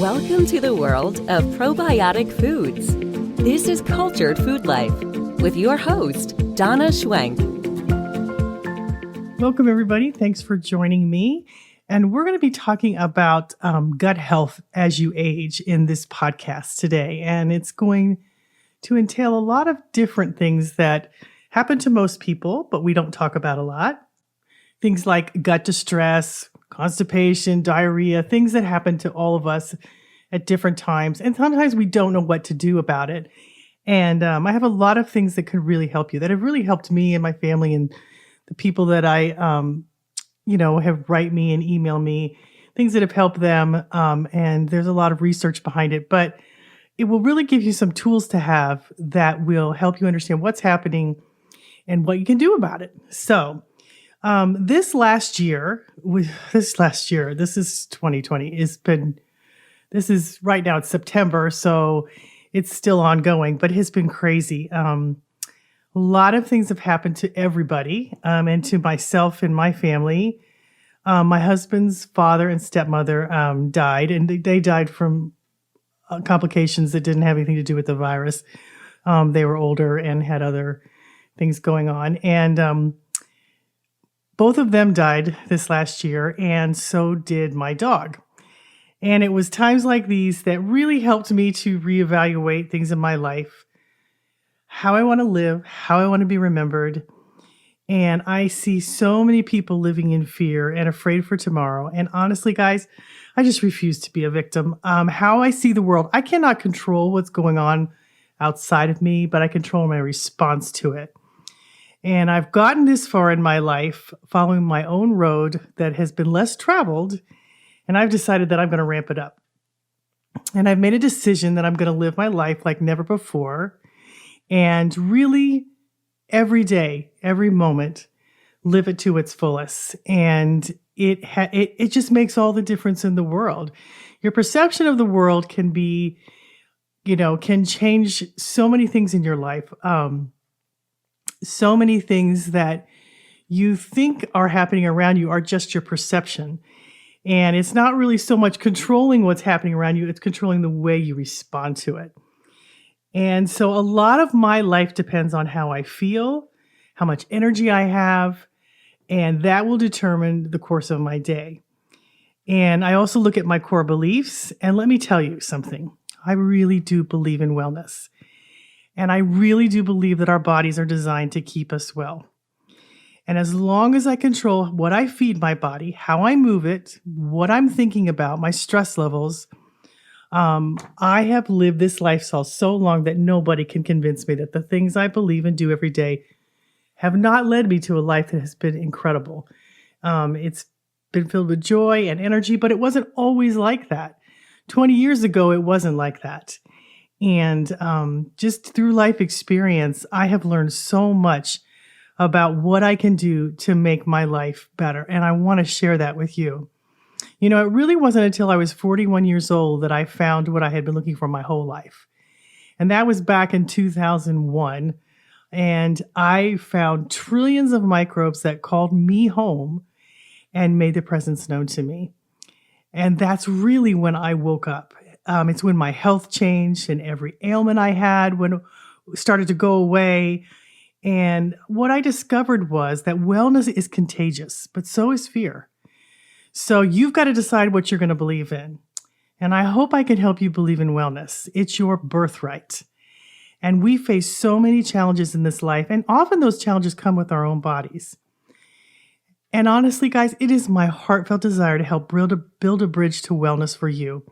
Welcome to the world of probiotic foods. This is Cultured Food Life with your host, Donna Schwenk. Welcome, everybody. Thanks for joining me. And we're going to be talking about gut health as you age in this podcast today. And it's going to entail a lot of different things that happen to most people, but we don't talk about a lot. Things like gut distress, constipation, diarrhea, things that happen to all of us at different times. And sometimes we don't know what to do about it. And I have a lot of things that could really help you, that have really helped me and my family and the people that I, have write me and email me, things that have helped them. And there's a lot of research behind it, but it will really give you some tools to have that will help you understand what's happening and what you can do about it. So this is 2020, this is right now, it's September, so it's still ongoing, but it's been crazy. A lot of things have happened to everybody, and to myself and my family. My husband's father and stepmother died, and they died from complications that didn't have anything to do with the virus. They were older and had other things going on. And both of them died this last year, and so did my dog. And it was times like these that really helped me to reevaluate things in my life, how I want to live, how I want to be remembered. And I see so many people living in fear and afraid for tomorrow. And honestly, guys, I just refuse to be a victim. How I see the world, I cannot control what's going on outside of me, but I control my response to it. And I've gotten this far in my life following my own road that has been less traveled, and I've decided that I'm going to ramp it up. And I've made a decision that I'm going to live my life like never before, and really every day, every moment, live it to its fullest. And it just makes all the difference in the world. Your perception of the world can be, can change so many things in your life. So many things that you think are happening around you are just your perception. And it's not really so much controlling what's happening around you, it's controlling the way you respond to it. And so a lot of my life depends on how I feel, how much energy I have, and that will determine the course of my day. And I also look at my core beliefs, and let me tell you something. I really do believe in wellness. And I really do believe that our bodies are designed to keep us well. And as long as I control what I feed my body, how I move it, what I'm thinking about, my stress levels, I have lived this lifestyle so long that nobody can convince me that the things I believe and do every day have not led me to a life that has been incredible. It's been filled with joy and energy, but it wasn't always like that. 20 years ago, it wasn't like that. And just through life experience, I have learned so much about what I can do to make my life better. And I want to share that with you. It really wasn't until I was 41 years old that I found what I had been looking for my whole life. And that was back in 2001. And I found trillions of microbes that called me home and made their presence known to me. And that's really when I woke up. It's when my health changed and every ailment I had started to go away. And what I discovered was that wellness is contagious, but so is fear. So you've got to decide what you're going to believe in. And I hope I can help you believe in wellness. It's your birthright. And we face so many challenges in this life, and often those challenges come with our own bodies. And honestly, guys, it is my heartfelt desire to help build a bridge to wellness for you,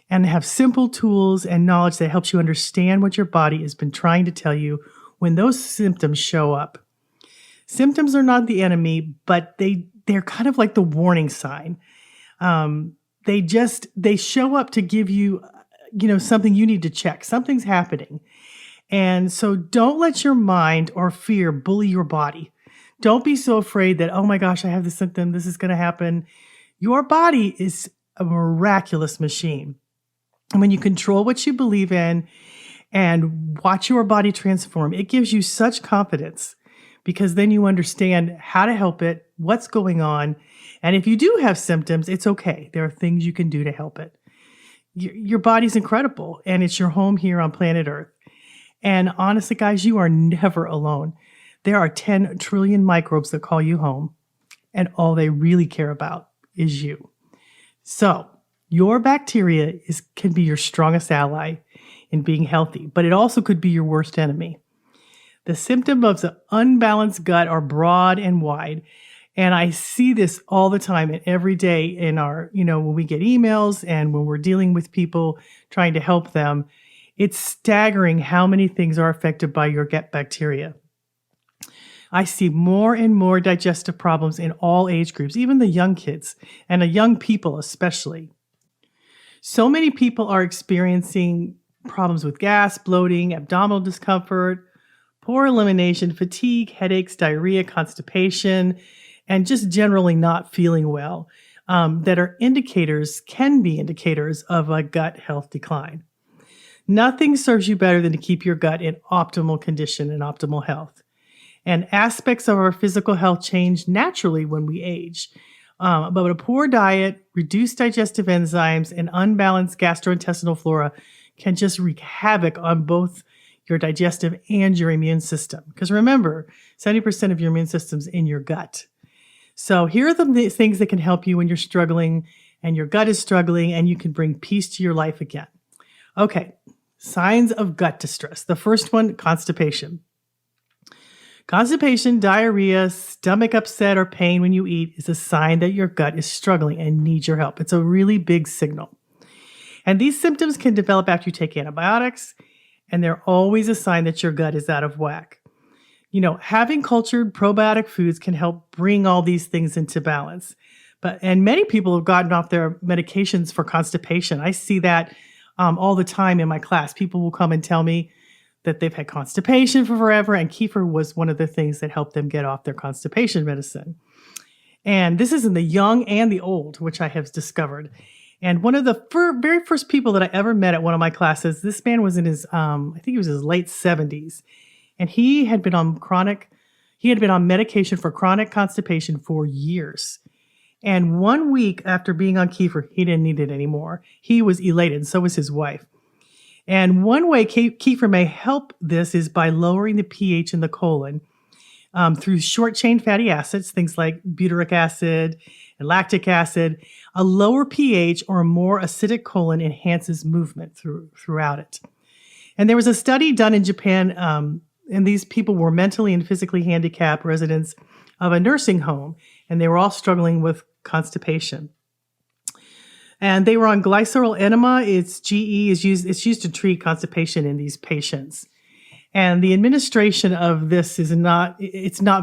and have simple tools and knowledge that helps you understand what your body has been trying to tell you when those symptoms show up. Symptoms are not the enemy, but they're kind of like the warning sign. They show up to give you, something you need to check. Something's happening. And so don't let your mind or fear bully your body. Don't be so afraid that, oh my gosh, I have this symptom, this is going to happen. Your body is a miraculous machine. And when you control what you believe in and watch your body transform, it gives you such confidence, because then you understand how to help it, what's going on. And if you do have symptoms, it's okay. There are things you can do to help it. Your body's incredible, and it's your home here on planet Earth. And honestly, guys, you are never alone. There are 10 trillion microbes that call you home, and all they really care about is you. So your bacteria can be your strongest ally in being healthy, but it also could be your worst enemy. The symptoms of the unbalanced gut are broad and wide. And I see this all the time and every day in our, when we get emails and when we're dealing with people trying to help them. It's staggering how many things are affected by your gut bacteria. I see more and more digestive problems in all age groups, even the young kids and the young people especially. So many people are experiencing problems with gas, bloating, abdominal discomfort, poor elimination, fatigue, headaches, diarrhea, constipation, and just generally not feeling well, that can be indicators of a gut health decline. Nothing serves you better than to keep your gut in optimal condition and optimal health. And aspects of our physical health change naturally when we age. But a poor diet, reduced digestive enzymes, and unbalanced gastrointestinal flora can just wreak havoc on both your digestive and your immune system. Because remember, 70% of your immune system's in your gut. So here are the things that can help you when you're struggling and your gut is struggling and you can bring peace to your life again. Okay, signs of gut distress. The first one, constipation. Constipation, diarrhea, stomach upset, or pain when you eat is a sign that your gut is struggling and needs your help. It's a really big signal. And these symptoms can develop after you take antibiotics, and they're always a sign that your gut is out of whack. Having cultured probiotic foods can help bring all these things into balance. And many people have gotten off their medications for constipation. I see that all the time in my class. People will come and tell me that they've had constipation for forever, and kefir was one of the things that helped them get off their constipation medicine. And this is in the young and the old, which I have discovered. And one of the very first people that I ever met at one of my classes, this man was in his, I think he was his late 70s. And he had been on medication for chronic constipation for years. And 1 week after being on kefir, he didn't need it anymore. He was elated, and so was his wife. And one way kefir may help this is by lowering the pH in the colon through short-chain fatty acids, things like butyric acid and lactic acid. A lower pH or a more acidic colon enhances movement throughout it. And there was a study done in Japan, and these people were mentally and physically handicapped residents of a nursing home, and they were all struggling with constipation. And they were on glycerol enema. It's used to treat constipation in these patients. And the administration of this is not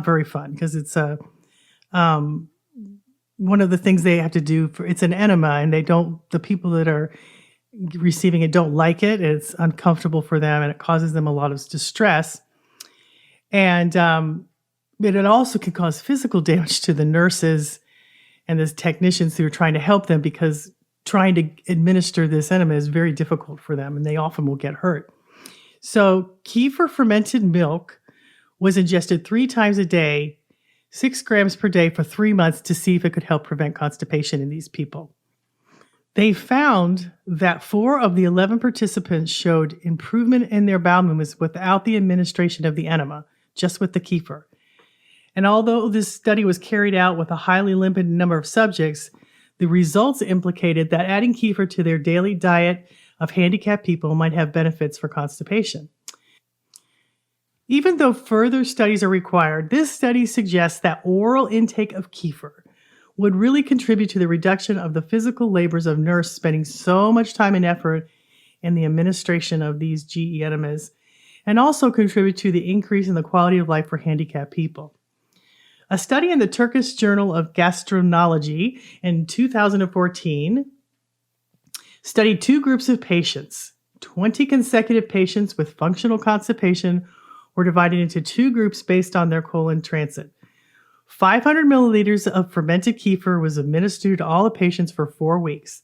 very fun because it's one of the things they have to do it's an enema, and the people that are receiving it don't like it. It's uncomfortable for them, and it causes them a lot of distress. And but it also can cause physical damage to the nurses and the technicians who are trying to help them, because trying to administer this enema is very difficult for them, and they often will get hurt. So kefir fermented milk was ingested 3 times a day, 6 grams per day for 3 months to see if it could help prevent constipation in these people. They found that 4 of the 11 participants showed improvement in their bowel movements without the administration of the enema, just with the kefir. And although this study was carried out with a highly limited number of subjects, the results implicated that adding kefir to their daily diet of handicapped people might have benefits for constipation. Even though further studies are required, this study suggests that oral intake of kefir would really contribute to the reduction of the physical labors of nurses spending so much time and effort in the administration of these GE enemas, and also contribute to the increase in the quality of life for handicapped people. A study in the Turkish Journal of Gastroenterology in 2014 studied 2 groups of patients. 20 consecutive patients with functional constipation were divided into 2 groups based on their colon transit. 500 milliliters of fermented kefir was administered to all the patients for 4 weeks.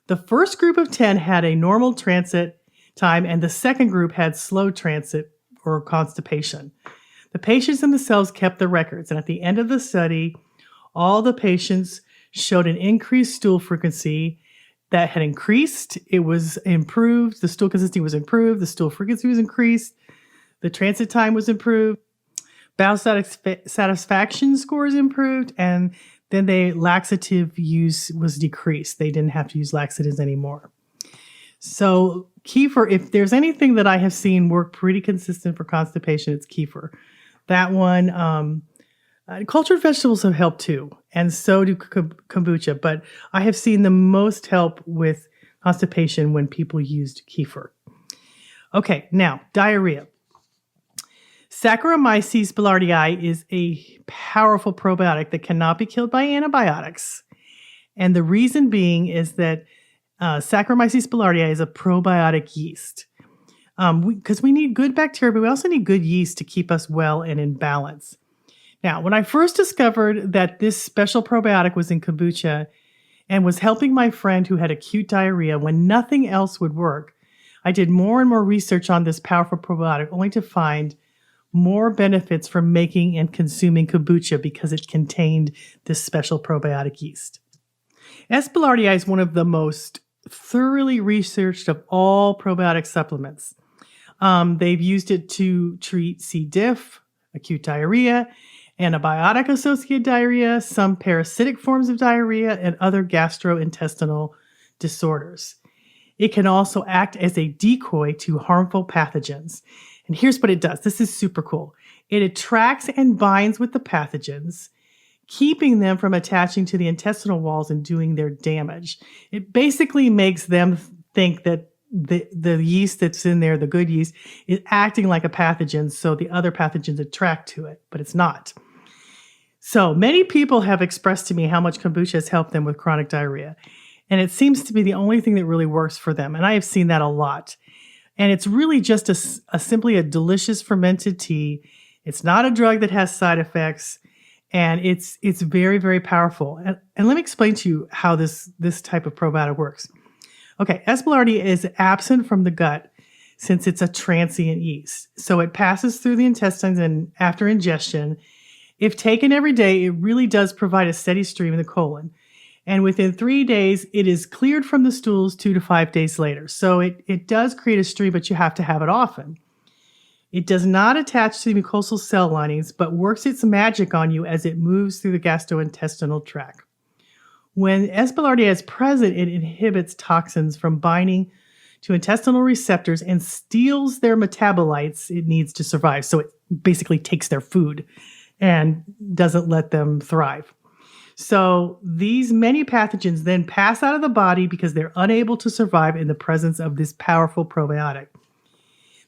The first group of 10 had a normal transit time, and the second group had slow transit or constipation. The patients themselves kept the records, and at the end of the study, all the patients showed an increased stool frequency that had increased. It was improved. The stool consistency was improved. The stool frequency was increased. The transit time was improved. Bowel satisfaction scores improved. And then the laxative use was decreased. They didn't have to use laxatives anymore. So kefir, if there's anything that I have seen work pretty consistent for constipation, it's kefir. That one, cultured vegetables have helped too, and so do kombucha. But I have seen the most help with constipation when people used kefir. Okay, now diarrhea. Saccharomyces boulardii is a powerful probiotic that cannot be killed by antibiotics. And the reason being is that Saccharomyces boulardii is a probiotic yeast. Because we need good bacteria, but we also need good yeast to keep us well and in balance. Now, when I first discovered that this special probiotic was in kombucha and was helping my friend who had acute diarrhea when nothing else would work, I did more and more research on this powerful probiotic, only to find more benefits from making and consuming kombucha because it contained this special probiotic yeast. S. boulardii is one of the most thoroughly researched of all probiotic supplements. They've used it to treat C. diff, acute diarrhea, antibiotic-associated diarrhea, some parasitic forms of diarrhea, and other gastrointestinal disorders. It can also act as a decoy to harmful pathogens. And here's what it does. This is super cool. It attracts and binds with the pathogens, keeping them from attaching to the intestinal walls and doing their damage. It basically makes them think that the yeast that's in there, the good yeast, is acting like a pathogen, so the other pathogens attract to it, but it's not. So many people have expressed to me how much kombucha has helped them with chronic diarrhea, and it seems to be the only thing that really works for them, and I have seen that a lot. And it's really just simply a delicious fermented tea. It's not a drug that has side effects, and it's very, very powerful. And let me explain to you how this type of probiotic works. Okay, S. boulardii is absent from the gut since it's a transient yeast. So it passes through the intestines, and after ingestion, if taken every day, it really does provide a steady stream in the colon. And within 3 days, it is cleared from the stools 2 to 5 days later. So it does create a stream, but you have to have it often. It does not attach to the mucosal cell linings, but works its magic on you as it moves through the gastrointestinal tract. When S. boulardii is present, it inhibits toxins from binding to intestinal receptors and steals their metabolites it needs to survive. So it basically takes their food and doesn't let them thrive. So these many pathogens then pass out of the body because they're unable to survive in the presence of this powerful probiotic.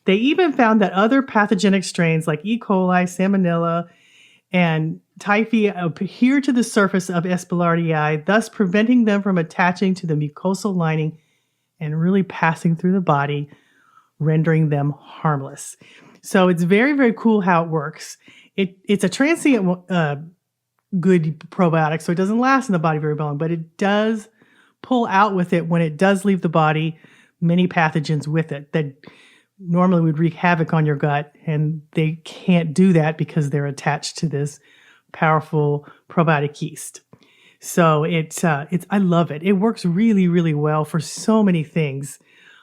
They even found that other pathogenic strains like E. coli, Salmonella, and typhi appear to the surface of S. boulardii, thus preventing them from attaching to the mucosal lining and really passing through the body, rendering them harmless. So it's very, very cool how it works. It's a transient good probiotic, so it doesn't last in the body very long, but it does pull out with it when it does leave the body many pathogens with it that normally would wreak havoc on your gut, and they can't do that because they're attached to this powerful probiotic yeast. So I love it. It works really, really well for so many things.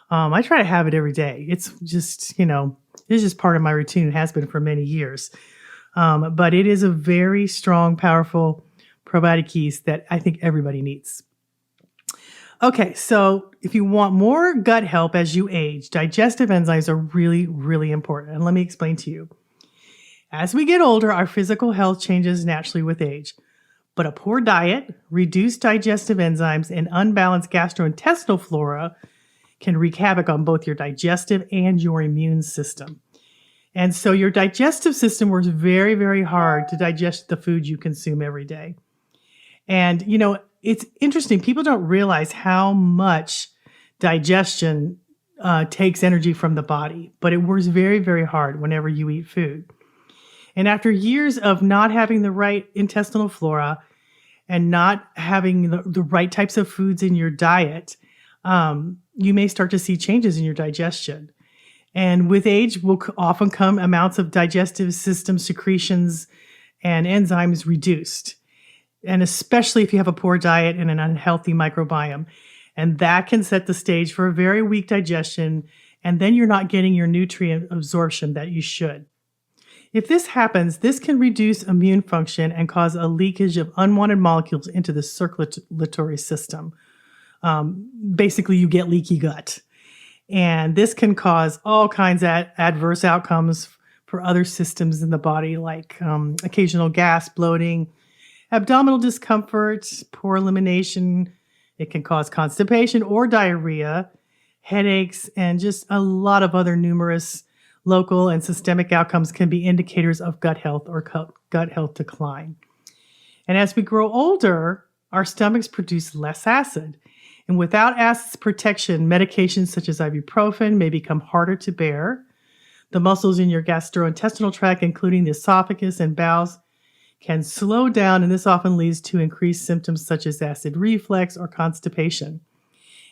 I try to have it every day. It's just, it's just part of my routine. It has been for many years. But it is a very strong, powerful probiotic yeast that I think everybody needs. Okay, so if you want more gut help as you age, digestive enzymes are really, really important. And let me explain to you. As we get older, our physical health changes naturally with age. But a poor diet, reduced digestive enzymes, and unbalanced gastrointestinal flora can wreak havoc on both your digestive and your immune system. And so your digestive system works very, very hard to digest the food you consume every day. And, it's interesting. People don't realize how much digestion takes energy from the body, but it works very, very hard whenever you eat food. And after years of not having the right intestinal flora and not having the right types of foods in your diet, you may start to see changes in your digestion. And with age will often come amounts of digestive system secretions and enzymes reduced. And especially if you have a poor diet and an unhealthy microbiome. And that can set the stage for a very weak digestion, and then you're not getting your nutrient absorption that you should. If this happens, this can reduce immune function and cause a leakage of unwanted molecules into the circulatory system. Basically, you get leaky gut. And this can cause all kinds of adverse outcomes for other systems in the body, like occasional gas, bloating, abdominal discomfort, poor elimination. It can cause constipation or diarrhea, headaches, and just a lot of other numerous local and systemic outcomes can be indicators of gut health or gut health decline. And as we grow older, our stomachs produce less acid. And without acid protection, medications such as ibuprofen may become harder to bear. The muscles in your gastrointestinal tract, including the esophagus and bowels, can slow down, and this often leads to increased symptoms such as acid reflux or constipation.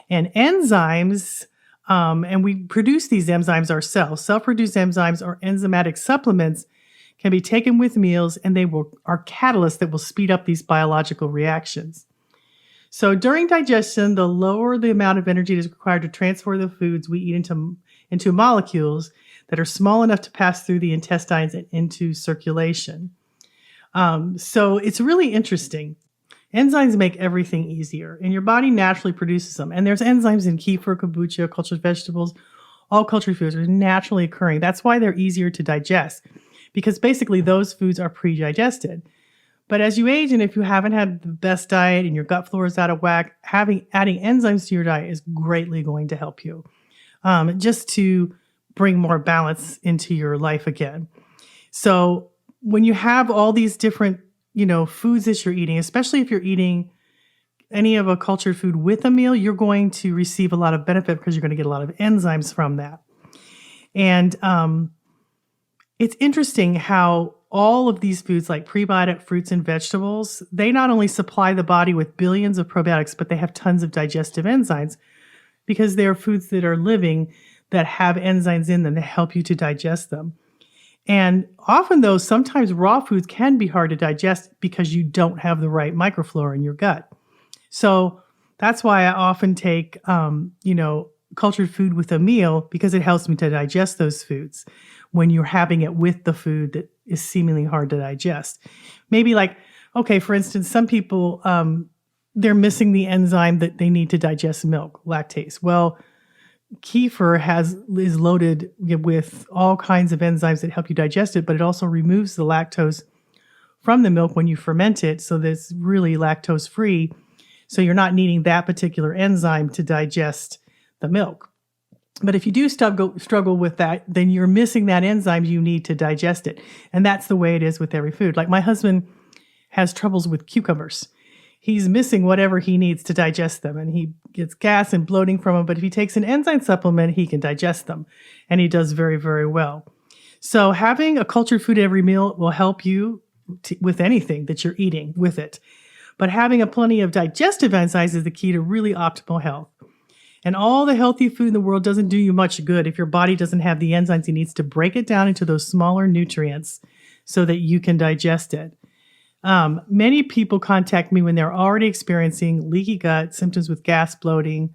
And enzymes, and we produce these enzymes ourselves. Self-produced enzymes or enzymatic supplements can be taken with meals, and they are catalysts that will speed up these biological reactions. So during digestion, the lower the amount of energy is required to transfer the foods we eat into molecules that are small enough to pass through the intestines and into circulation. So it's really interesting. Enzymes make everything easier, and your body naturally produces them. And there's enzymes in kefir, kombucha, cultured vegetables, all cultured foods are naturally occurring. That's why they're easier to digest, because basically those foods are pre-digested. But as you age, and if you haven't had the best diet and your gut flora is out of whack, adding enzymes to your diet is greatly going to help you, just to bring more balance into your life again. So when you have all these different, foods that you're eating, especially if you're eating any of a cultured food with a meal, you're going to receive a lot of benefit because you're going to get a lot of enzymes from that. And it's interesting how all of these foods like prebiotic fruits and vegetables, they not only supply the body with billions of probiotics, but they have tons of digestive enzymes because they're foods that are living that have enzymes in them that help you to digest them. And often, though, sometimes raw foods can be hard to digest because you don't have the right microflora in your gut. So that's why I often take, cultured food with a meal, because it helps me to digest those foods when you're having it with the food that is seemingly hard to digest. Maybe for instance, some people, they're missing the enzyme that they need to digest milk, lactase. Well, kefir is loaded with all kinds of enzymes that help you digest it, but it also removes the lactose from the milk when you ferment it, so that's really lactose free. So you're not needing that particular enzyme to digest the milk. But if you do struggle with that, then you're missing that enzyme you need to digest it. And that's the way it is with every food. Like my husband has troubles with cucumbers. He's missing whatever he needs to digest them, and he gets gas and bloating from them. But if he takes an enzyme supplement, he can digest them, and he does very, very well. So having a cultured food at every meal will help you with anything that you're eating with it. But having a plenty of digestive enzymes is the key to really optimal health. And all the healthy food in the world doesn't do you much good if your body doesn't have the enzymes it needs to break it down into those smaller nutrients so that you can digest it. Many people contact me when they're already experiencing leaky gut, symptoms with gas, bloating,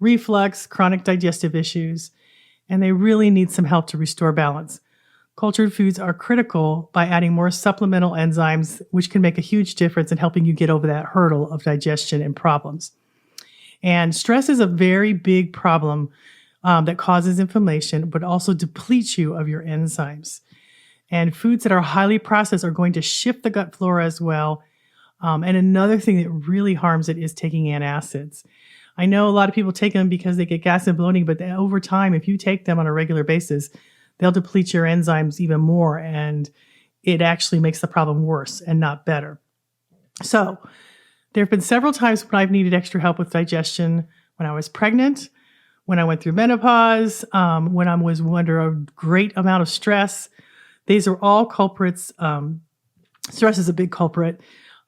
reflux, chronic digestive issues, and they really need some help to restore balance. Cultured foods are critical by adding more supplemental enzymes, which can make a huge difference in helping you get over that hurdle of digestion and problems. And stress is a very big problem that causes inflammation, but also depletes you of your enzymes. And foods that are highly processed are going to shift the gut flora as well. And another thing that really harms it is taking antacids. I know a lot of people take them because they get gas and bloating, but over time, if you take them on a regular basis, they'll deplete your enzymes even more, and it actually makes the problem worse and not better. So there have been several times when I've needed extra help with digestion: when I was pregnant, when I went through menopause, when I was under a great amount of stress. These are all culprits. Stress is a big culprit.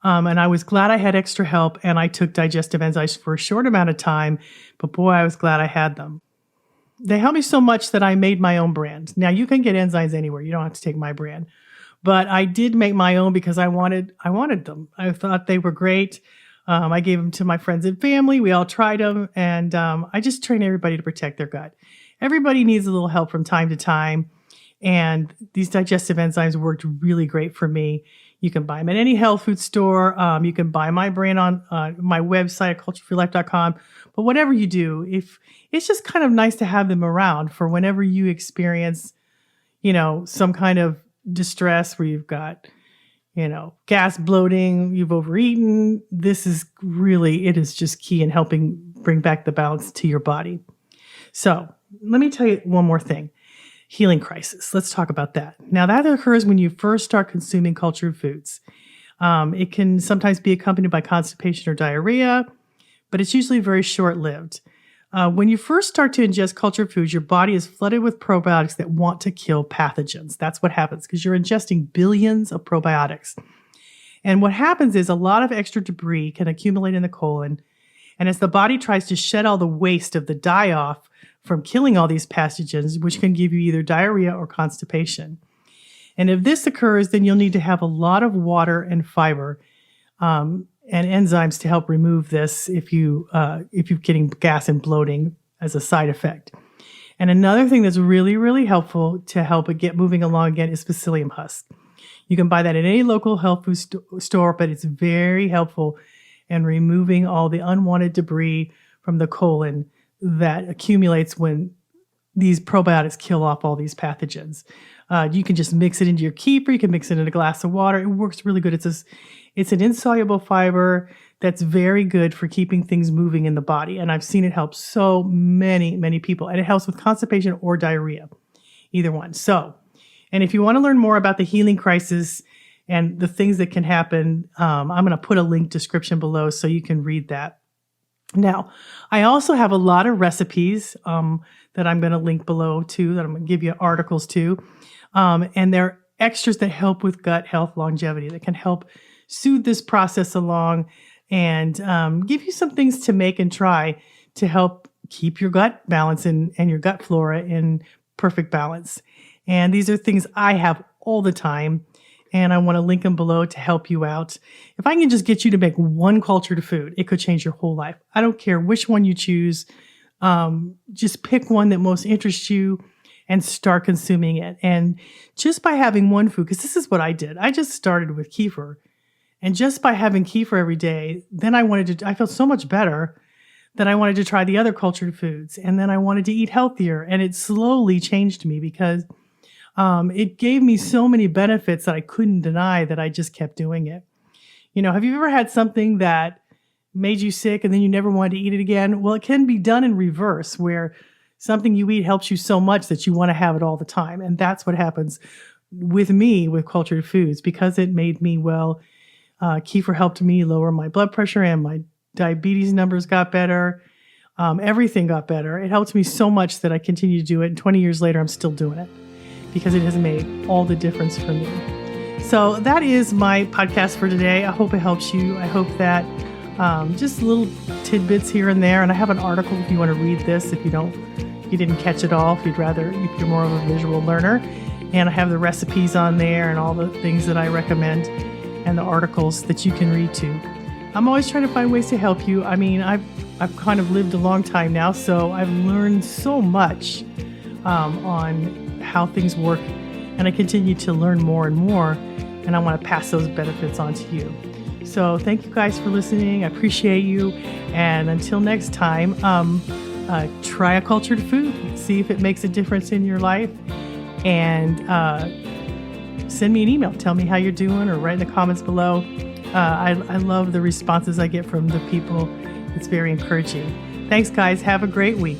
And I was glad I had extra help, and I took digestive enzymes for a short amount of time, but boy, I was glad I had them. They helped me so much that I made my own brand. Now, you can get enzymes anywhere. You don't have to take my brand. But I did make my own because I wanted them. I thought they were great. I gave them to my friends and family. We all tried them. And I just train everybody to protect their gut. Everybody needs a little help from time to time. And these digestive enzymes worked really great for me. You can buy them at any health food store. You can buy my brand on my website at cultureforlife.com. But whatever you do, if it's just kind of nice to have them around for whenever you experience, some kind of distress where you've got, gas, bloating, you've overeaten. It is just key in helping bring back the balance to your body. So let me tell you one more thing. Healing crisis. Let's talk about that. Now, that occurs when you first start consuming cultured foods. It can sometimes be accompanied by constipation or diarrhea, but it's usually very short-lived. When you first start to ingest cultured foods, your body is flooded with probiotics that want to kill pathogens. That's what happens because you're ingesting billions of probiotics. And what happens is a lot of extra debris can accumulate in the colon. And as the body tries to shed all the waste of the die-off from killing all these pathogens, which can give you either diarrhea or constipation. And if this occurs, then you'll need to have a lot of water and fiber and enzymes to help remove this if you're getting gas and bloating as a side effect. And another thing that's really, really helpful to help it get moving along again is psyllium husk. You can buy that at any local health food store, but it's very helpful in removing all the unwanted debris from the colon that accumulates when these probiotics kill off all these pathogens. You can just mix it into your kefir. You can mix it in a glass of water. It works really good. It's an insoluble fiber that's very good for keeping things moving in the body. And I've seen it help so many, many people. And it helps with constipation or diarrhea, either one. So, and if you want to learn more about the healing crisis and the things that can happen, I'm going to put a link description below so you can read that. Now, I also have a lot of recipes that I'm going to link below too, that I'm going to give you articles to. And they're extras that help with gut health longevity, that can help soothe this process along and give you some things to make and try to help keep your gut balance and your gut flora in perfect balance. And these are things I have all the time. And I want to link them below to help you out. If I can just get you to make one cultured food, it could change your whole life. I don't care which one you choose. Just pick one that most interests you and start consuming it. And just by having one food, because this is what I did. I just started with kefir. And just by having kefir every day, then I felt so much better that I wanted to try the other cultured foods. And then I wanted to eat healthier. And it slowly changed me because it gave me so many benefits that I couldn't deny that I just kept doing it. Have you ever had something that made you sick and then you never wanted to eat it again? Well, it can be done in reverse, where something you eat helps you so much that you want to have it all the time. And that's what happens with me with cultured foods, because it made me well. Kefir helped me lower my blood pressure and my diabetes numbers got better. Everything got better. It helped me so much that I continue to do it. And 20 years later, I'm still doing it, because it has made all the difference for me. So that is my podcast for today. I hope it helps you. I hope that just little tidbits here and there. And I have an article if you want to read this, if you didn't catch it all, if you're more of a visual learner. And I have the recipes on there and all the things that I recommend and the articles that you can read too. I'm always trying to find ways to help you. I mean, I've kind of lived a long time now, so I've learned so much on how things work, and I continue to learn more and more, and I want to pass those benefits on to you. So thank you guys for listening. I appreciate you, and until next time, try a cultured food, see if it makes a difference in your life, and send me an email. Tell me how you're doing, or write in the comments below. I love the responses I get from the people. It's very encouraging. Thanks, guys. Have a great week.